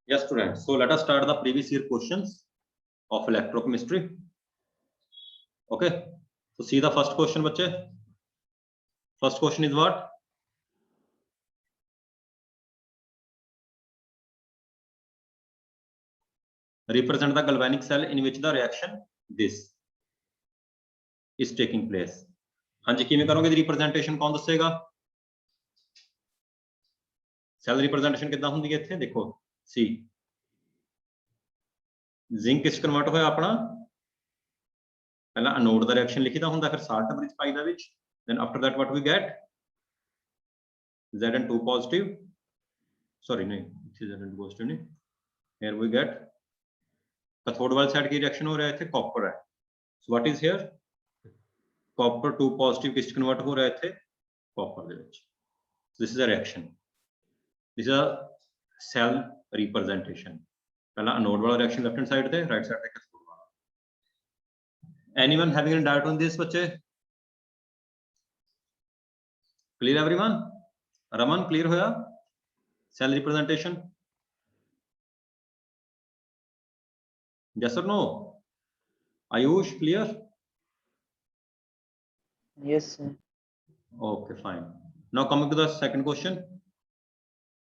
Yes, students. So let us start the previous year questions of electrochemistry. Okay. So see the first question, bache. First question is what? Represent the galvanic cell in which the reaction this is taking place. हाँ जी, किमें करोगे representation कौन दसेगा? Cell representation कितना होंगी इत्थे देखो सी zinc किस convert होया अपना पहला एनोड दा रिएक्शन लिखीदा हुंदा फिर साल्ट ब्रिज पाईदा विच then after that what we get Zn2 positive sorry नहीं Zn2 positive नहीं here we get कैथोड वाली साइड की रिएक्शन हो रहा है थे कॉपर है so what is here copper 2 positive किस कन्वर्ट हो रहा है थे कॉपर दे which this is a reaction this is a cell representation पहला एनोड वाला रिएक्शन लेफ्ट हैंड साइड थे राइट साइड पे कैथोड वाला anyone having any doubt on this बच्चे क्लियर एवरीवन रमन क्लियर होया cell representation yes or no Ayush clear Yes, sir. okay fine now coming to the second question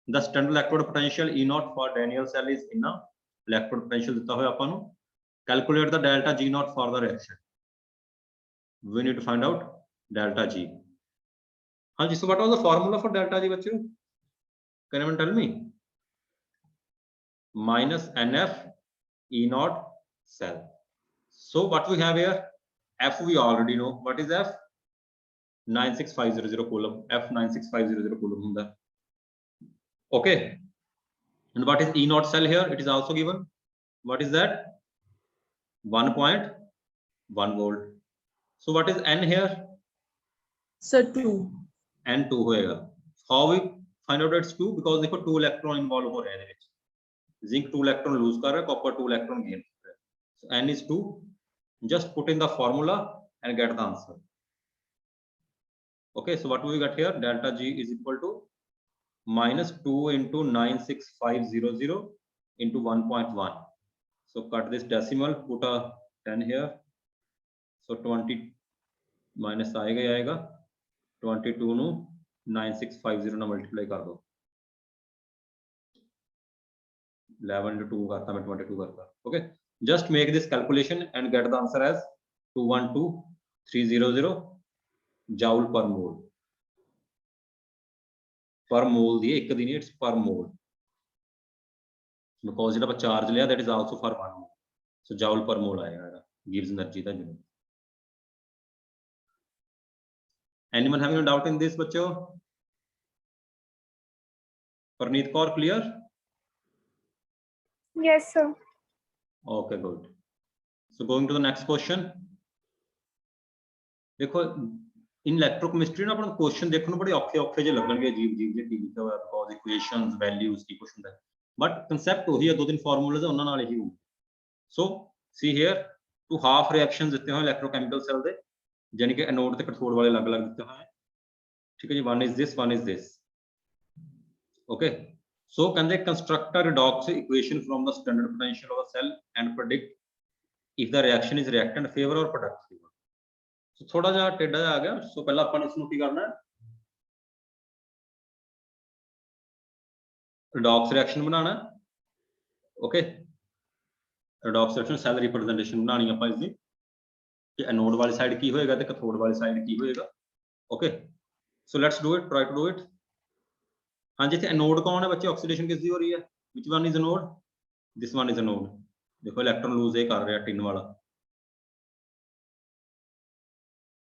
the standard electrode potential E naught for Daniell cell is inna electrode potential ਦਿੱਤਾ ਹੋਇਆ ਆਪਾਂ ਨੂੰ calculate the delta G naught for the reaction we need to find out delta G हाँ जी so what was the formula for delta G बच्चों can anyone tell me minus NF E naught cell so what we have here F we already know what is F 96500 coulomb F 96500 coulomb hunda okay and what is E naught cell here it is also given what is that 1.1 volt so what is N here sir 2 N2 होएगा how we find out it's 2 because देखो 2 electron involve हो रहे हैं इसमें zinc 2 electron lose कर रहा है copper 2 electron gain कर रहा है so N is 2 just put in the formula and get the answer okay so what we got here delta G is equal to minus 2 into 96500 into 1.1 so cut this decimal put a 10 here so 20 minus आएगा 22 नु 9650 ना multiply कर दो 11 into 2 करता मैं 22 करता okay just make this calculation and get the answer as 212300 joule per mole per mole दी एक दी नहीं it's per mole because जेड़ा चार्ज लिया that is also for 1 mole so joule per mole आएगा gives energy दा unit anyone having a doubt in this बच्चों Parneet Kaur clear yes sir okay good so going to the next question देखो इन electrochemistry ना अपन question देखने बड़े औखे जे लगणगे अजीब जे की लिखा हुआ बिकॉज़ इक्वेशंस वैल्यूज की कुछ ਹੁੰਦਾ बट कांसेप्ट वही है दो तीन फार्मूलाज ਉਹਨਾਂ ਨਾਲ ਹੀ ਹੋਊ so see here two half reactions ਦਿੱਤੇ ਹੋਏ इलेक्ट्रोकेमिकल सेल ਦੇ यानी कि एनोड ਤੇ कैथोड वाले अलग-अलग ਦਿੱਤੇ ਹੋਏ ठीक है जी one is this okay so कहंदे construct a redox equation from the standard potential of a cell and predict if the reaction is reactant favor और प्रोडक्ट फेवर सो थोड़ा जा टेढ़ा आ गया सो पहला अपन इसनु की करना है रिडॉक्स रिएक्शन बनाना okay redox reaction cell representation बनानी है अपन इसकी कि एनोड वाली साइड की होएगा ते कैथोड वाली साइड की होएगा okay so let's do it try to do it हां जी थे एनोड कौन है बच्चे ऑक्सीडेशन किसकी हो रही है which one is anode this one is anode देखो इलेक्ट्रॉन लूज ये कर रहा है टिन वाला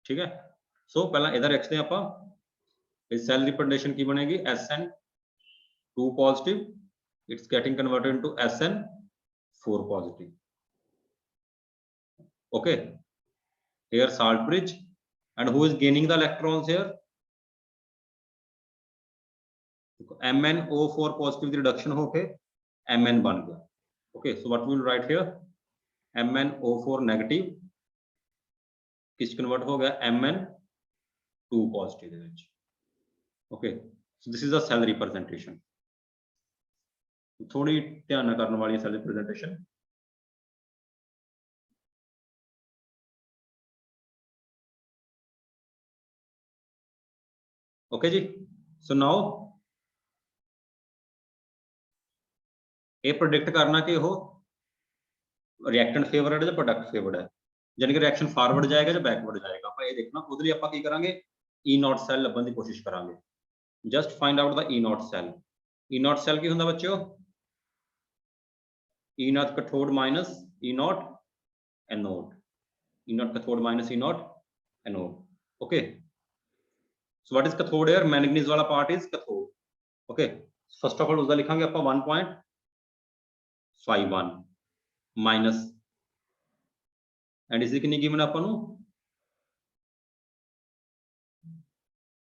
ठीक है सो पहला इधर लिखते हैं ਆਪਾਂ इस सेल रिप्रेजेंटेशन की बनेगी SN2 positive it's getting converted into SN4 positive okay here salt bridge and who is gaining the electrons here MnO4 positive की रिडक्शन होके Mn बन गया okay so what we will write here MnO4 negative किस convert हो गया Mn2 positive they which okay so this is a cell representation थोड़ी ध्यान ना करने वाली सारी प्रेजेंटेशन। ओके जी, सो नाउ ये प्रोडिक्ट करना कि वो रिएक्टेंट फेवरेट है या प्रोडक्ट फेवरेट है, यानी कि रिएक्शन फॉरवर्ड जाएगा या बैकवर्ड जाएगा। आप ये देखना ਉਹਦੇ ਲਈ ਆਪਾਂ ਕੀ ਕਰਾਂਗੇ, E नॉट सेल ਲੱਭਣ ਦੀ ਕੋਸ਼ਿਸ਼ ਕਰਾਂਗੇ। Just find out the E naught cell. E naught cell ਕੀ ਹੁੰਦਾ ਬੱਚਿਓ, E naught cathode minus E naught anode, E naught cathode minus E naught anode. Okay, so what is cathode here, manganese वाला part is cathode. Okay, first of all उसका लिखांगे ਆਪਾਂ 1.51 minus and इसी कितनी given ਆਪਾਂ ਨੂੰ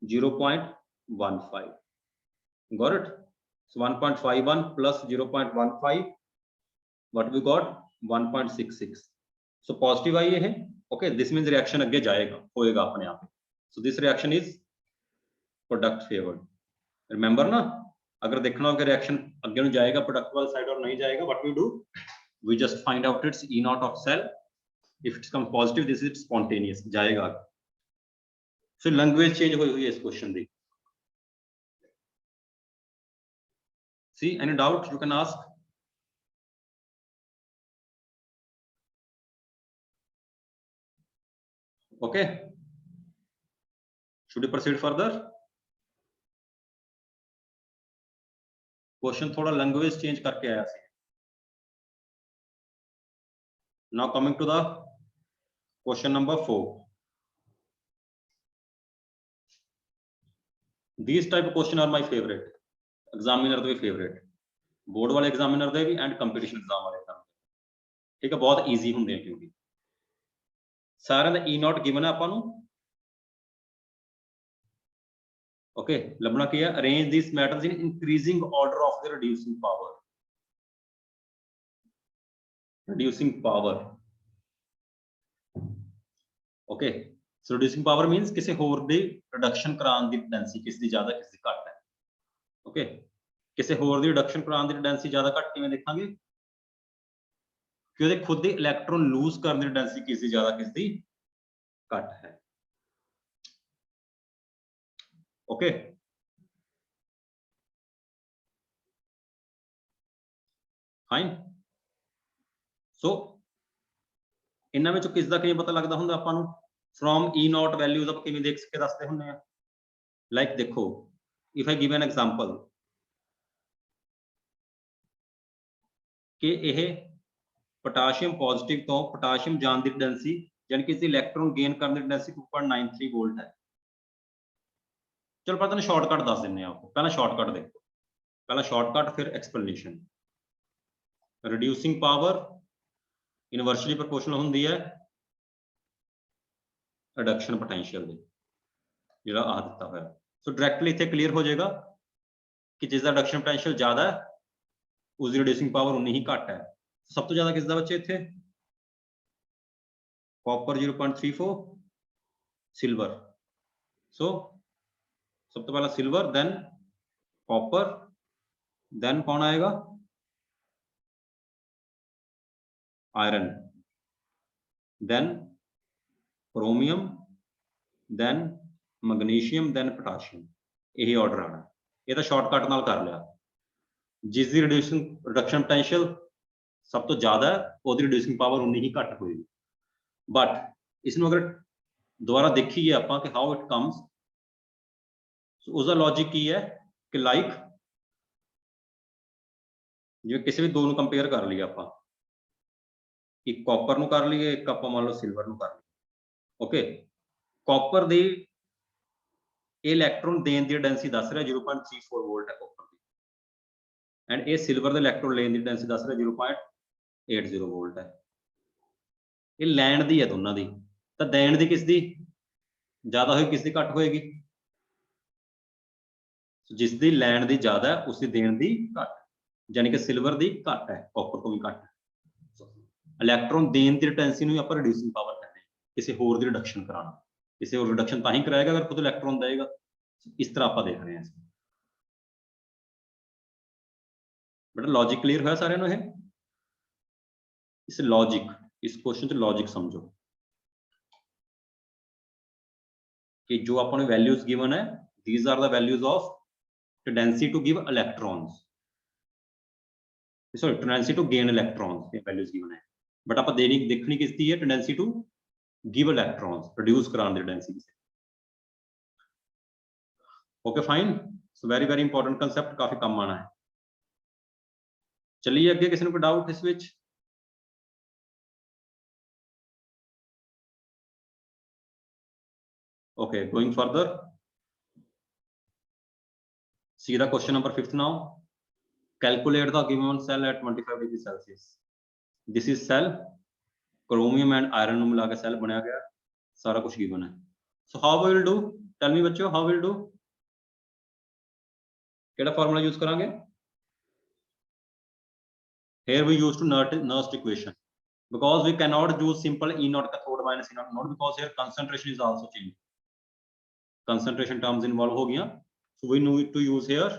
0.15। got it? So 1.51 plus 0.15, what we got 1.66। so positive आई है। okay, this means reaction अगे जाएगा, होएगा अपने आप। so this reaction is product favored। remember ना, अगर देखना हो कि reaction अगे ਨੂੰ जाएगा product वाली साइड और नहीं जाएगा, what we do, we just find out its E naught of cell। if it comes positive, this is spontaneous जाएगा। फिर लैंग्वेज चेंज हुई है इस question the. see any doubt you can ask। okay, should we proceed further? Question थोड़ा language change करके आया सी। Now coming to the question number 4। these type of question are my favorite, examiner ਦੇ favourite, board वाले examiner ਦੇ भी and competition exam वाले ਦਾ। ठीक है, बहुत इजी ਹੁੰਦੇ ਆ क्योंकि ਸਾਰਿਆਂ ਦਾ E नॉट गिवन है ਆਪਾਂ ਨੂੰ। ओके, लभना की है, arrange this matters in increasing order of the reducing power. Reducing power, okay, so reducing power means किसी होर दी रिडक्शन कराने दी टेंडेंसी किसी दी ज्यादा किसी दी घट है। ओके, किसी होर दी रिडक्शन कराने दी टेंडेंसी ज्यादा घट किवें देखांगे कि ਉਹਦੇ खुद दी इलेक्ट्रॉन लूज करने दी टेंडेंसी किसी दी ज्यादा किसी दी घट है। Okay, fine. सो इन्हां विचों किस दा किवें पता लगदा हुंदा आपां नूं, फ्रॉम E नॉट वैल्यूज आप किवें देख के दसदे हुंदे आ। लाइक देखो, if I give an example कि यह पोटाशियम पॉजिटिव तो पोटाशियम जान की टेंडेंसी यानी कि इलेक्ट्रॉन गेन करने की टेंडेंसी 2.93 वोल्ट है। चलो पता नहीं शॉर्टकट दस दें आपको, पहला शॉर्टकट देखो, पहला शॉर्टकट फिर explanation. Reducing power inversely proportional होंदी है रिडक्शन पोटेंशियल दे, जिहड़ा आ दिता होया। सो डायरैक्टली इत्थे क्लीयर हो जाएगा कि जिसका रिडक्शन पोटेंशियल ज्यादा है उसकी रिड्यूसिंग पावर उन्नी ही घट है। सब तो ज्यादा किसका बच्चे इत्थे, कॉपर 0.34, सिल्वर। सो सब तो पहला सिल्वर, देन कॉपर, देन कौन आएगा iron, then chromium, then magnesium, then potassium. यही ऑर्डर आना, ये तो शॉर्टकट नाल कर लिया। जिसकी रिडक्शन पोटेंशियल सब तो ज्यादा है उसकी रिड्यूसिंग पावर उन्नी ही घट होगी। बट इसमें अगर दोबारा देखिए आप कि हाउ इट कम्स, उसका लॉजिक की है कि लाइक जो किसी भी दो नूं कंपेयर कर लिया आप, एक कॉपर नूं कर लिए, एक आप मान लो सिल्वर नूं कर लिए। ओके, कॉपर दी इलैक्ट्रॉन देने की डेंसिटी दस रहा 0.34 वोल्ट है कॉपर की, एंड ये सिल्वर द इलैक्ट्रॉन लेने की डेंसिटी दस रहा 0.80 वोल्ट है। ये लैंड दी है दोनों की, तो देण दी किस दी ज्यादा होगी किस दी घट होएगी, जिसकी लैंड दी ज्यादा है उसकी देण दी घट, यानी कि सिल्वर दी घट है कॉपर तो भी घट है। इलैक्ट्रॉन देण दी टेंडेंसी नूं आपां रिड्यूसिंग पावर कहते हैं, किसी होर दी रिडक्शन कराना, किसी होर रिडक्शन तां ही कराएगा अगर खुद इलैक्ट्रॉन देगा। इस तरह आप देख रहे हैं। बेटा लॉजिक क्लियर होया सारे नूं? इस लॉजिक, इस क्वेश्चन च लॉजिक समझो कि जो अपन वैल्यूज गिवन है, these are the values of tendency to give electrons, sorry tendency to gain electrons, ये वैल्यूज गिवन है। बट आप देखनी किसकी है? Tendency to give electrons, produce कराने दी टेंडेंसी से। Okay fine, so very very important concept, काफी कम आना है। चलिए अगे, किसी ने कोई डाउट इस विच? Okay, going further, see the question number 5th now. Calculate the given cell at 25 degree Celsius. This is cell, chromium and iron ਨੂੰ ਮਿਲਾ ਕੇ cell ਬਣਿਆ ਗਿਆ, ਸਾਰਾ ਕੁਝ given है. So how we will do? Tell me बच्चों, how we will do? ਕਿਹੜਾ formula use ਕਰਾਂਗੇ? Here we use to Nernst equation, because we cannot use simple E naught cathode minus E naught anode, because here concentration is also changed. Concentration terms involved हो गया, so we need to use here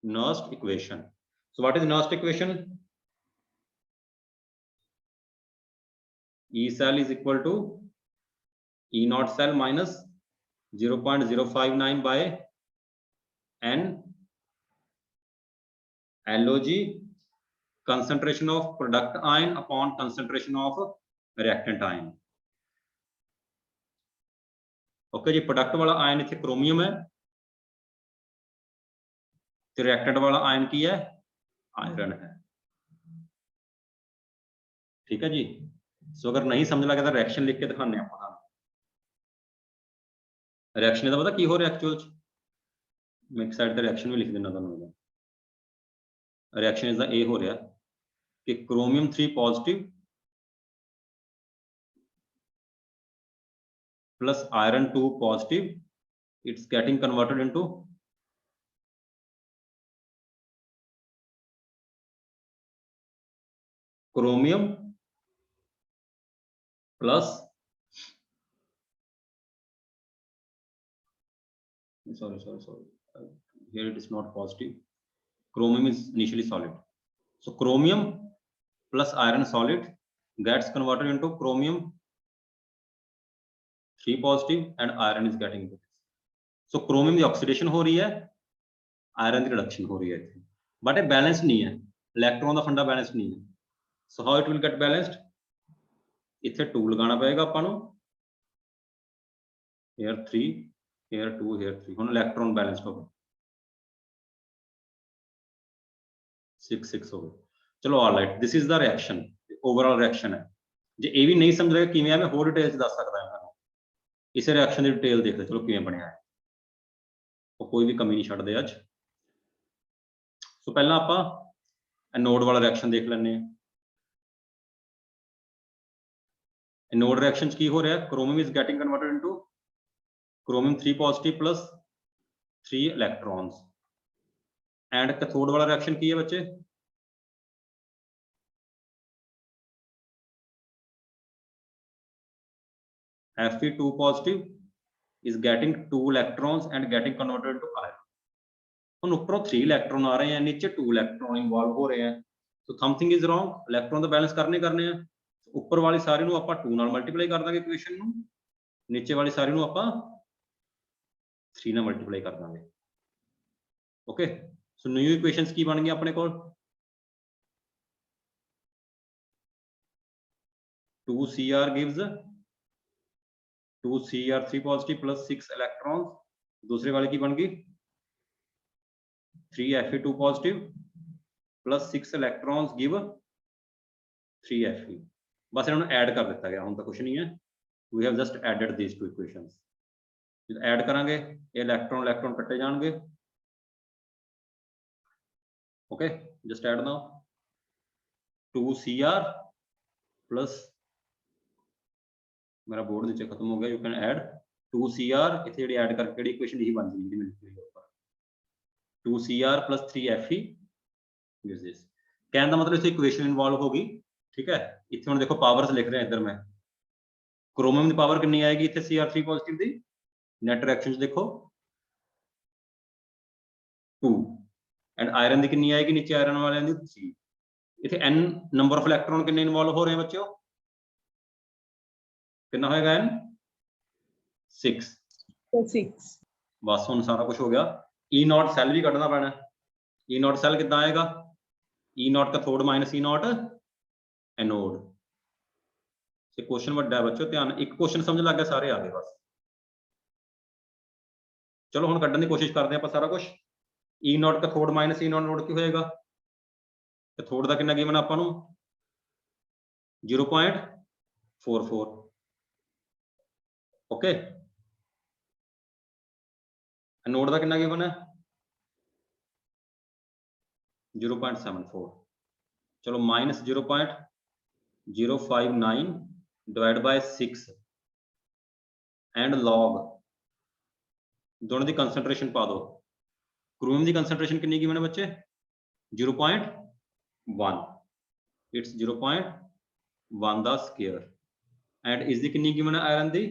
Nernst equation. So what is Nernst equation? E cell is equal to E naught cell minus 0.059 by N log concentration of product ion upon concentration of reactant ion. Okay जी, product वाला ion इतने chromium है, तो reactant वाला ion की है? Iron है। ठीक है जी। सो अगर नहीं समझ लगे तो रिएक्शन लिख के दिखाने आप। रिएक्शन का पता की हो रहा एक्चुअल च? मैं एक साइड का रिएक्शन भी लिख देना तुहानू। रिएक्शन इसका ये हो रहा कि chromium 3 positive plus iron 2 positive, it's getting converted into chromium plus, sorry, here it is not positive, chromium is initially solid, so chromium plus iron solid gets converted into chromium 3 positive and iron is getting this. So chromium की oxidation हो रही है, iron की reduction हो रही है, but ये balanced नहीं है, इलेक्ट्रॉन का फंडा बैलेंस नहीं है। So how it will get balanced? इथे 2 लगाना पड़ेगा अपन को, here 3, here 2, here 3, हुण इलेक्ट्रॉन बैलेंस्ड हो गए, 6 6 हो गए। चलो all right, this is the reaction, overall reaction है। जे ये भी नहीं समझ रहे किवें है, मैं होर डिटेल च दस सकदा हां। इस रिएक्शन की डिटेल देख लो, चलो किवें बनया है, तो कोई भी कमी नहीं छड्डदे अज। सो पहला आपां एनोड वाला रिएक्शन देख लैंदे हां। एनोड रिएक्शन की हो रहा है, chromium is getting converted into chromium 3 positive plus 3 electrons, and cathode वाला रिएक्शन की है बच्चे? Fe2 positive is getting 2 electrons and getting converted into iron. ਹੁਣ ਉੱਪਰੋਂ 3 इलेक्ट्रॉन आ रहे हैं, नीचे 2 इलेक्ट्रॉन इन्वॉल्व हो रहे हैं, तो समथिंग इज रॉन्ग, इलेक्ट्रॉन तो बैलेंस करने हैं। ऊपर वाली सारी ਨੂੰ ਆਪਾਂ 2 ਨਾਲ ਮਲਟੀਪਲਾਈ ਕਰ ਦਾਂਗੇ ਇਕੁਏਸ਼ਨ ਨੂੰ, नीचे वाली सारी ਨੂੰ ਆਪਾਂ 3 ਨਾਲ ਮਲਟੀਪਲਾਈ ਕਰ ਦਾਂਗੇ। ओके, सो न्यू इक्वेशंस की बन गई अपने कोल? 2Cr gives 2Cr3 positive plus 6 electrons, दूसरे वाले की बन गई 3Fe2 positive plus 6 electrons give 3Fe। बस इन्होंने ऐड कर दिता गया, हुण तो कुछ नहीं है, we have just added these two equations. जो ऐड करांगे ये इलेक्ट्रॉन इलेक्ट्रॉन कट्टे जाएंगे। Okay, just add now 2Cr plus, मेरा बोर्ड नीचे खत्म हो गया, यू कैन ऐड 2Cr, इतने जी ऐड करके जी इक्वेशन यही बन जाएगी, मैंने 2Cr plus 3Fe gives this. कहने का मतलब इसे इक्वेशन इन्वॉल्व होगी। ठीक है, इतने हम देखो पावर्स लिख रहे हैं, इधर में क्रोमियम की पावर कितनी आएगी, इतने Cr3 पॉजिटिव दी नेट रिएक्शन देखो 2, एंड आयरन की कितनी आएगी नीचे आयरन वाले की 3 इथे n नंबर ऑफ इलेक्ट्रॉन कितने इन्वॉल्व हो रहे हैं बच्चों कितना होएगा n 6 So 6. बस हुन सारा कुछ हो गया ई नॉट सेल भी कढ़ना पैना ई नॉट सेल कितना आएगा E naught cathode minus E naught anode से क्वेश्चन वड्डा है बच्चों ध्यान एक क्वेश्चन समझ लग गया सारे आ गए बस चलो हुन कढ़न की कोशिश करते हैं सारा कुछ E naught cathode minus E naught anode की होएगा कैथोड का कितना गिवन आपां नूं 0.44 ओके एनोड का कितना गिवन है 0.74 चलो minus 0.059 divide by 6 and log दोनों की कंसंट्रेशन पा दो क्रोमियम की कंसंट्रेशन कितनी गिवन है बच्चे 0.1 इट्स 0.1 द स्क्वायर एंड इसकी कितनी गिवन है आयरन की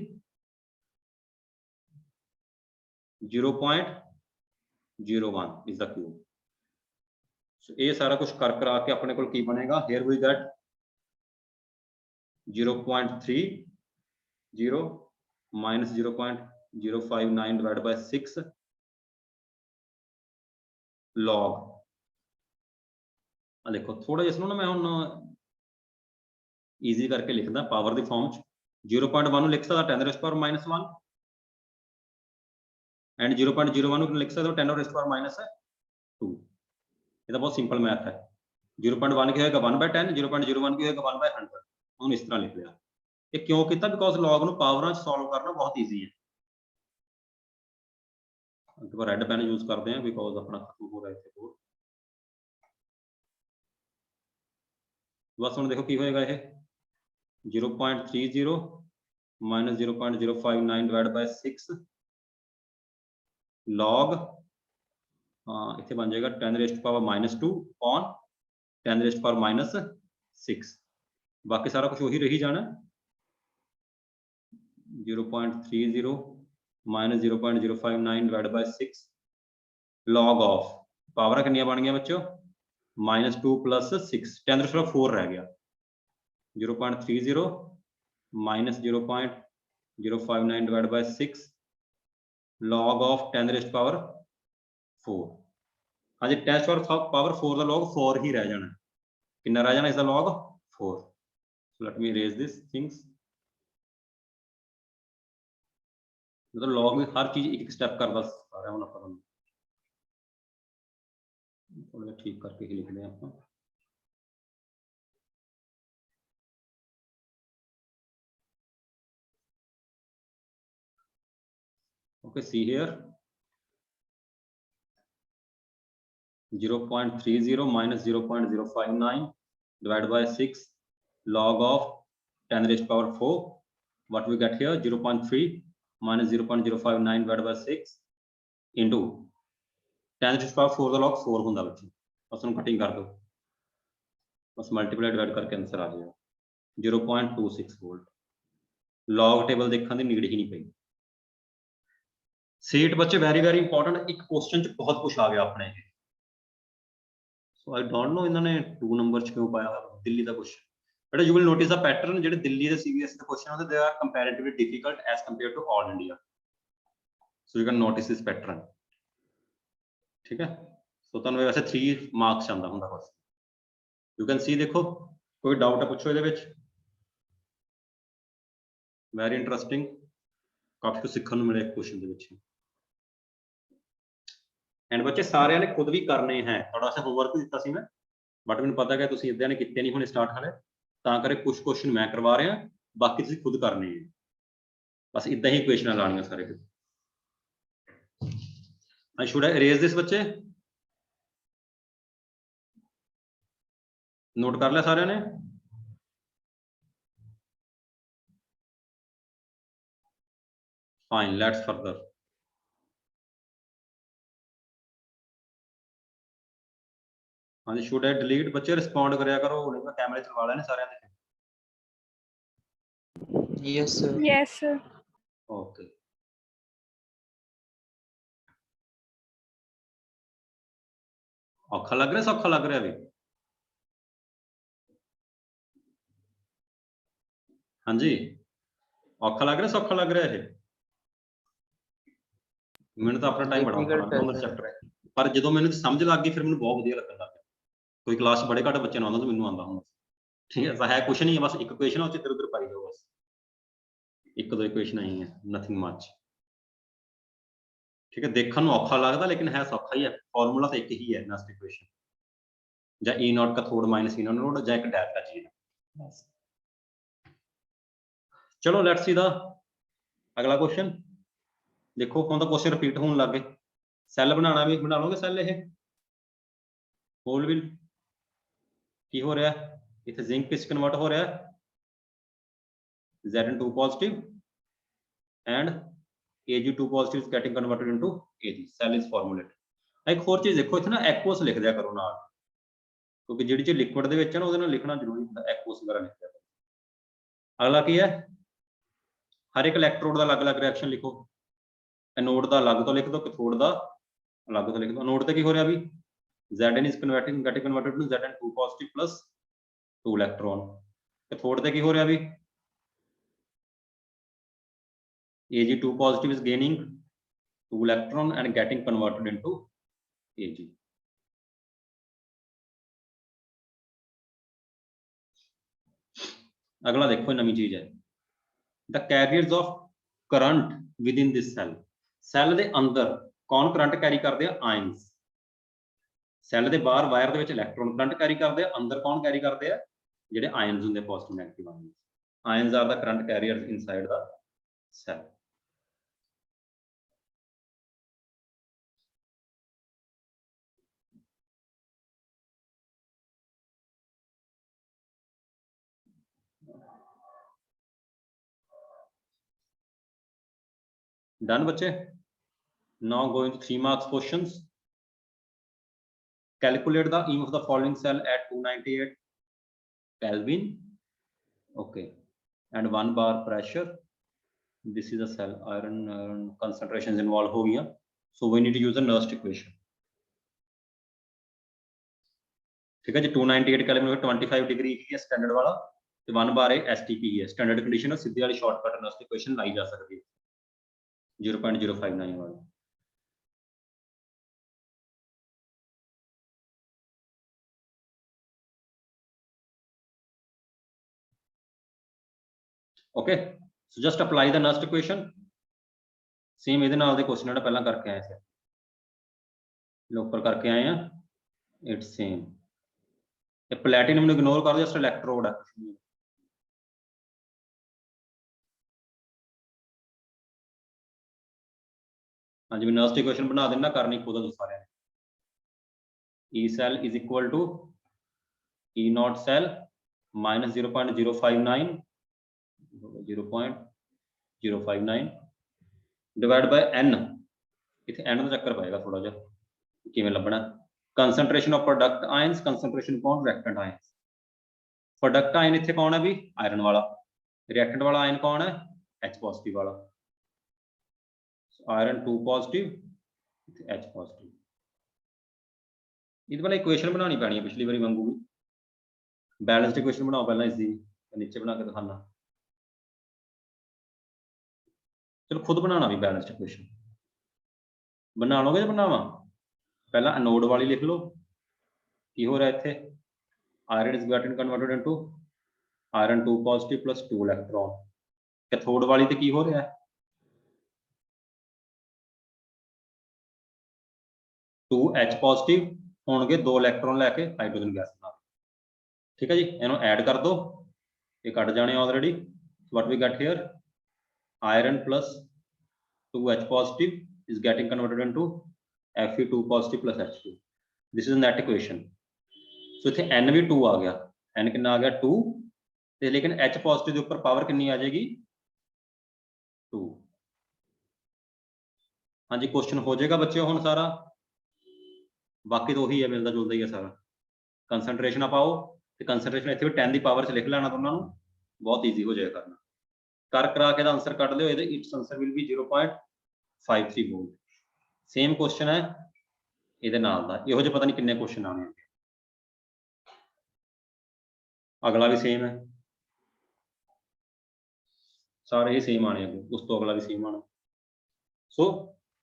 0.01 इज द क्यूब सो ये सारा कुछ कर करा के अपने को की बनेगा here we get 0.30 minus 0.059 divide by 6 log देखो थोड़ा जिसनों ना मैं हुन इजी करके लिखदा पावर दी फॉर्म च 0.1 लिख सकदा 10 रेज़ पावर -1 एंड 0.01 लिख सकदा 10 रेज़ पावर -2 ये तो बहुत सिंपल मैथ है 0.1 की होएगा 1/10 0.01 की होएगा 1/100 हम इस तरह लिख लिया ये क्यों किया बिकॉज लॉग नु पावरां च सॉल्व करना बहुत ईजी है एक बार रेड पेन यूज करते हैं बिकॉज अपना खत्म हो रहा है बोर्ड बस हम देखो की होएगा ये 0.30 माइनस 0.059 डिवाइड बाय 6 लॉग इतने बन जाएगा 10 rays power -2 on 10 rays power -6 बाकी सारा कुछ वही रही जाना 0.30 minus 0.059 divide by 6 log of power कितनी बन गया बच्चों -2 + 6 10 रेज़ पावर 4 रह गया 0.30 minus 0.059 divide by 6 log of 10 rays power 4 हाँ जी 10 पावर 4 का लॉग 4 ही रह जाना कितना रह जाना इसका log 4 so let me erase this things मतलब लॉग में हर चीज एक स्टेप करदा सारा हुन अपन थोड़ा ठीक करके ही लिख दें अपन okay see here 0.30 minus 0.059 divided by 6 log of 10 raised power 4 what we get here 0.3 minus 0.059 divided by 6 into 10 raised power 4 का log 4 होंदा बच्चे बस उन कटिंग कर दो बस मल्टीप्लाई डिवाइड करके आंसर आ जाएगा 0.26 वोल्ट लॉग टेबल देखने की नीड ही नहीं पई सीट बच्चे वेरी इंपॉर्टेंट एक क्वेश्चन च बहुत कुछ आ गया अपने सो आई डोंट नो इन्होंने 2 नंबर च क्यों पाया दिल्ली का question but you will notice the pattern जेडे दिल्ली दे सीबीएस दे क्वेश्चन होंदे दे are comparatively difficult as compare to all India so you can notice this pattern ठीक है सो तुहानू वैसे 3 मार्क्स आंदा हुंदा बस यू कैन सी देखो कोई डाउट है पूछो इहदे विच वेरी इंटरेस्टिंग काफी कुछ सीखने मिले क्वेश्चन दे विच एंड बच्चे सारे ने खुद भी करने हैं थोड़ा सा होमवर्क भी दिता सी मैं बट मैंने पता है तुसीं इदां ने किते नहीं हुणे स्टार्ट हाले तां करे कुछ क्वेश्चन मैं करवा रहा बाकी तुसीं खुद करने हैं बस इदां ही इक्वेशनां लाणियां सारे आई शुड इरेज दिस बच्चे नोट कर लिया सारे ने फाइन लेट्स फर्दर हाँ जी शुड आई डिलीट बच्चे रिस्पोंड करया करो हुणे मैं कैमरे चलवा लेने सारे दे Yes, sir. Yes, sir. Okay ਔਖਾ ਲੱਗ ਰਿਹਾ ਸੌਖਾ ਲੱਗ ਰਿਹਾ ਵੀ? ਹਾਂਜੀ, ਔਖਾ ਲੱਗ ਰਿਹਾ ਸੌਖਾ ਲੱਗ ਰਿਹਾ ਇਹ? ਮੈਨੂੰ ਤਾਂ ਆਪਣਾ ਟਾਈਮ ਬੜਾ ਔਖਾ ਲੱਗਦਾ ਹੁੰਦਾ ਚੈਪਟਰ, ਪਰ ਜਦੋਂ ਮੈਨੂੰ ਸਮਝ ਲੱਗ ਗਈ ਫਿਰ ਮੈਨੂੰ ਬਹੁਤ ਵਧੀਆ ਲੱਗਣ ਲੱਗ ਪਿਆ। ਕੋਈ ਕਲਾਸ 'ਚ ਬੜੇ ਘੱਟ ਬੱਚੇ ਨੂੰ ਆਉਂਦਾ ਤਾਂ ਮੈਨੂੰ ਆਉਂਦਾ ਹੁੰਦਾ, ਠੀਕ ਹੈ। ਤਾਂ ਹੈ ਕੁਛ ਨਹੀਂ, ਬਸ ਇੱਕ ਇਕੁਏਸ਼ਨ ਉਹ 'ਚ ਇੱਧਰ ਉੱਧਰ ਪਾਈ ਜਾਓ, ਬਸ ਇੱਕ ਦੋ ਇਕੁਏਸ਼ਨ ਹੀ ਹੈ, ਨਥਿੰਗ ਮਚ, ਠੀਕ ਹੈ। ਦੇਖਣ ਨੂੰ ਔਖਾ ਲੱਗਦਾ ਲੇਕਿਨ ਹੈ ਸੌਖਾ ਹੀ ਹੈ। ਫਾਰਮੂਲਾ ਤਾਂ ਇੱਕ ਹੀ ਹੈ ਨੈਕਸਟ ਇਕੁਏਸ਼ਨ, ਜਾਂ E naught cathode minus E naught, ਜਾਂ ਇੱਕ ਡੈਲਟਾ G ਬਸ। ਚਲੋ ਲੈਟਸ ਸੀ ਦਾ ਅਗਲਾ ਕੁਐਸਚਨ। ਦੇਖੋ ਹੁਣ ਤਾਂ ਕੁਐਸਚਨ ਰਿਪੀਟ ਹੋਣ ਲੱਗ ਗਏ। ਸੈੱਲ ਬਣਾਉਣਾ ਵੀ ਬਣਾ ਲਓਗੇ ਸੈੱਲ, ਇਹ ਹੋਲ ਵੀ ਕੀ ਹੋ ਰਿਹਾ ਇੱਥੇ, ਜ਼ਿੰਕ ਕਿਸ ਕਨਵਰਟ ਹੋ ਰਿਹਾ Zn2 positive and Ag2 positive is getting converted into Ag. Cell is formulated. ਇੱਕ ਹੋਰ ਚੀਜ਼ ਦੇਖੋ ਇੱਥੇ ਨਾ ਐਕੋਸ ਲਿਖ ਦਿਆ ਕਰੋ ਨਾਲ, ਕਿਉਂਕਿ ਜਿਹੜੀ ਚੀਜ਼ ਲਿਕੁਇਡ ਦੇ ਵਿੱਚ ਹੈ ਨਾ ਉਹਦੇ ਨਾਲ ਲਿਖਣਾ ਜ਼ਰੂਰੀ ਹੁੰਦਾ, ਐਕੋਸ ਵਗੈਰਾ ਲਿਖ ਦਿਆ ਕਰੋ। ਅਗਲਾ ਕੀ ਹੈ, ਹਰ ਇੱਕ ਇਲੈਕਟ੍ਰੋਡ ਦਾ ਅਲੱਗ-ਅਲੱਗ ਰਿਐਕਸ਼ਨ ਲਿਖੋ। ਐਨੋਡ ਦਾ ਅਲੱਗ ਤੋਂ ਲਿਖ ਦਿਓ, ਕੈਥੋਡ ਦਾ ਅਲੱਗ ਤੋਂ ਲਿਖ ਦਿਓ। ਐਨੋਡ ਤੇ ਕੀ ਹੋ ਰਿਹਾ ਵੀ Zn is getting converted to Zn2 positive plus 2 electron। ਕੈਥੋਡ ਤੇ ਕੀ ਹੋ ਰਿਹਾ ਵੀ Ag2 positive is gaining 2 electron and getting converted into Ag। अगला देखो नवी चीज है, the carriers of current within this cell। Cell दे अंदर कौन करंट कैरी करते हैं, आयंस। सैल दे बाहर वायर दे विच इलैक्ट्रॉन करंट कैरी करते हैं, अंदर कौन कैरी करते हैं, जिहड़े आयंस हुंदे positive negative ions. Ions are the current carriers inside the cell। Done बच्चे? Now going to 3 marks questions। Calculate the EM of the following cell at 298 Kelvin, okay, and 1 bar pressure। This is a cell, iron concentrations involved हो गया, so we need to use the Nernst equation, ठीक है जी। 298 kelvin 25 degree है standard वाला, तो 1 बार है STP है, standard condition है, सीधी वाली शॉर्टकट नर्स्ट इक्वेशन लाई जा सकती है 0.059 वाली। Okay, so just apply the Nernst equation. Same ਇਹਦੇ ਨਾਲ ਦੇ क्वेश्चन ਜਿਹੜਾ ਪਹਿਲਾਂ ਕਰਕੇ ਆਏ ਸੀ, ਉੱਪਰ ਕਰਕੇ ਆਏ ਆ, इट्स सेम। ਇਹ प्लैटिनम ਨੂੰ ਇਗਨੋਰ ਕਰ ਦਿਓ, ਜਸਟ ਇਲੈਕਟ੍ਰੋਡ ਹੈ। हाँ जी, मैं नर्स्ट इक्वेशन बना देना, करनी खुद है सारे। E cell is equal to E naught cell minus 0.059 divide by n। इतने n का चक्कर पाएगा थोड़ा जा, किवें लभना। Concentration of product ions, concentration कौन, रिएक्टेंट आयंस। प्रोडक्ट आयन इतने कौन है भी, आयरन वाला। रिएक्टेंट वाला आयन कौन है, H पॉजिटिव वाला। Iron 2 positive, H positive. इस वाला इक्वेशन बनानी पैनी है पिछली बारी वांगू भी। बैलेंस्ड इक्वेशन बनाओ पहला, इसकी नीचे बना के दिखाना। चलो खुद बनाना भी बैलेंस्ड इक्वेशन बना लोगे जो बनावा। पहला एनोड वाली लिख लो, की हो रहा है इत्थे, iron is getting converted into iron 2 positive plus 2 electron. Cathode वाली ते की हो रहा है, 2H पॉजिटिव होंगे, 2 इलेक्ट्रॉन लैके हाइड्रोजन गैस बना, ठीक है जी। इन्हों ऐड कर दो, ये कट जाने already. What we get here, iron plus 2H positive is getting converted into Fe2 positive plus H2। This is net equation। So इत्थे N भी 2 आ गया, N कितना आ गया 2, ते लेकिन H positive के ऊपर पावर कितनी आ जाएगी 2। हाँ जी, क्वेश्चन हो जाएगा बच्चे हुण सारा, बाकी तो वही है, मिलता जुलता ही है सारा। कंसनट्रेशन पाओ, तो कंसनट्रेशन इत्थे भी 10 की पावर च लिख लेना, दोनों नूं बहुत ईजी हो जाएगा करना। कर करा के answer cut Leo, it's answer will be 0.53 volt. Same question है ਇਹਦੇ ਨਾਲ ਦਾ ਇਹੋ ਜਿਹੇ ਪਤਾ ਨਹੀਂ ਕਿੰਨੇ ਕੁਐਸਚਨ ਆਣੇ ਆ। ਅਗਲਾ ਵੀ ਸੇਮ ਹੈ, ਸਾਰੇ ਹੀ ਸੇਮ ਆਣੇ ਅੱਗੇ, ਉਸ ਤੋਂ ਅਗਲਾ ਵੀ ਸੇਮ ਆਣਾ। ਸੋ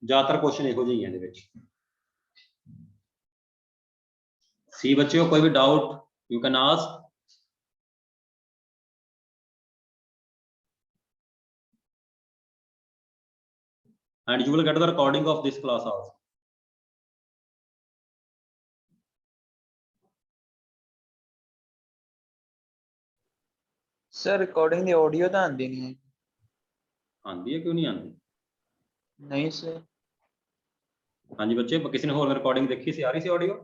ਜ਼ਿਆਦਾਤਰ ਕੁਐਸਚਨ ਇਹੋ ਜਿਹੇ ਹੀ ਆ ਇਹਦੇ ਵਿੱਚ। ਸੀ ਬੱਚਿਓ ਕੋਈ ਵੀ doubt you can ask. And you will get the recording of this class also. Sir recording the audio तो आंदी नहीं है। आंदी है क्यों नहीं आंदी? नहीं सर। हाँ जी बच्चे, किसी ने और रिकॉर्डिंग देखी सी, आ रही सी ऑडियो?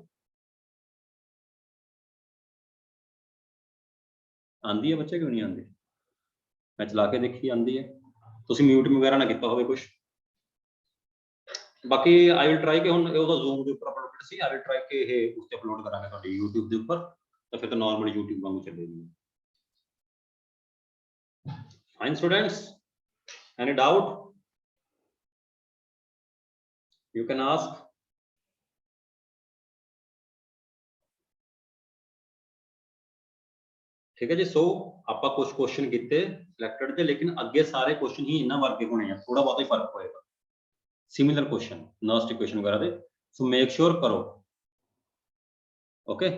आंदी है बच्चे, क्यों नहीं आंदी? मैं चला के देखी, आंदी है। तुसी म्यूट वगैरह ना किया होवे कुछ। बाकी आई विल ट्राई के हुन ओदा Zoom ਦੇ ਉੱਪਰ upload C, I will try के ਇਹ ਉਸ ਤੇ ਅਪਲੋਡ ਕਰਾਂਗੇ ਤੁਹਾਡੀ YouTube ਦੇ ਉੱਪਰ, ਤਾਂ ਫਿਰ ਤਾਂ ਨਾਰਮਲ YouTube ਵਾਂਗੂ ਚੱਲੇਗੀ। Fine students, any doubt you can ask. ठीक है जी। सो ਆਪਾਂ ਕੁਝ ਕੁਐਸਚਨ ਕੀਤੇ ਸਿਲੈਕਟਡ ਤੇ, ਲੇਕਿਨ ਅੱਗੇ ਸਾਰੇ ਕੁਐਸਚਨ ਹੀ ਇਹਨਾਂ ਵਰਗੇ ਹੋਣੇ ਆ, ਥੋੜਾ ਬਹੁਤਾ ਹੀ ਫਰਕ ਹੋਏਗਾ। सिमिलर क्वेश्चन नॉस्ट इक्वेशन वगैरह दे। सो मेक श्योर करो, ओके।